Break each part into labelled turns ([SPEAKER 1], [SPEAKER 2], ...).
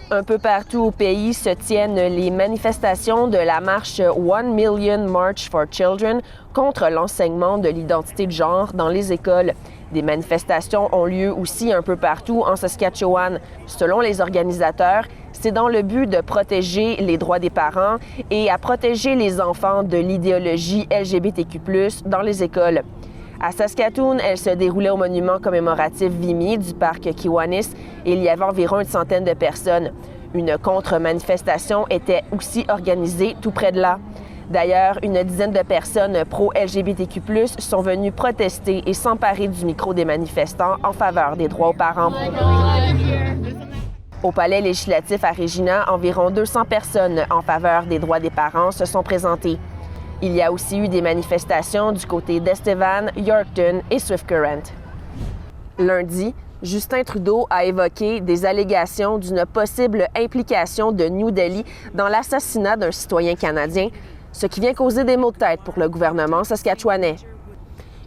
[SPEAKER 1] Un peu partout au pays se tiennent les manifestations de la marche One Million March for Children contre l'enseignement de l'identité de genre dans les écoles. Des manifestations ont lieu aussi un peu partout en Saskatchewan. Selon les organisateurs, c'est dans le but de protéger les droits des parents et à protéger les enfants de l'idéologie LGBTQ+ dans les écoles. À Saskatoon, elle se déroulait au monument commémoratif Vimy du parc Kiwanis et il y avait environ une centaine de personnes. Une contre-manifestation était aussi organisée tout près de là. D'ailleurs, une dizaine de personnes pro-LGBTQ+ sont venues protester et s'emparer du micro des manifestants en faveur des droits aux parents. Au palais législatif à Regina, environ 200 personnes en faveur des droits des parents se sont présentées. Il y a aussi eu des manifestations du côté d'Estevan, Yorkton et Swift Current. Lundi, Justin Trudeau a évoqué des allégations d'une possible implication de New Delhi dans l'assassinat d'un citoyen canadien, ce qui vient causer des maux de tête pour le gouvernement saskatchewanais.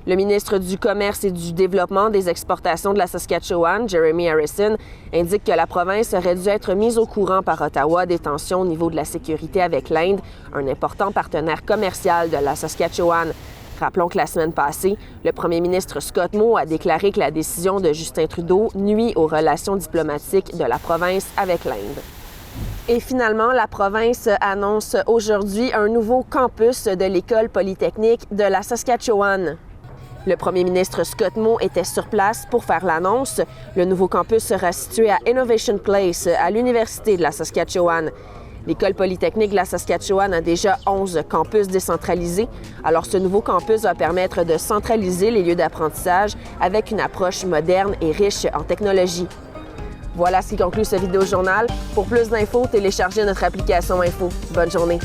[SPEAKER 1] Le ministre du Commerce et du Développement des exportations de la Saskatchewan, Jeremy Harrison, indique que la province aurait dû être mise au courant par Ottawa des tensions au niveau de la sécurité avec l'Inde, un important partenaire commercial de la Saskatchewan. Rappelons que la semaine passée, le premier ministre Scott Moe a déclaré que la décision de Justin Trudeau nuit aux relations diplomatiques de la province avec l'Inde. Et finalement, la province annonce aujourd'hui un nouveau campus de l'École polytechnique de la Saskatchewan. Le premier ministre Scott Moe était sur place pour faire l'annonce. Le nouveau campus sera situé à Innovation Place, à l'Université de la Saskatchewan. L'École polytechnique de la Saskatchewan a déjà 11 campus décentralisés. Alors, ce nouveau campus va permettre de centraliser les lieux d'apprentissage avec une approche moderne et riche en technologie. Voilà ce qui conclut ce vidéojournal. Pour plus d'infos, téléchargez notre application Info. Bonne journée!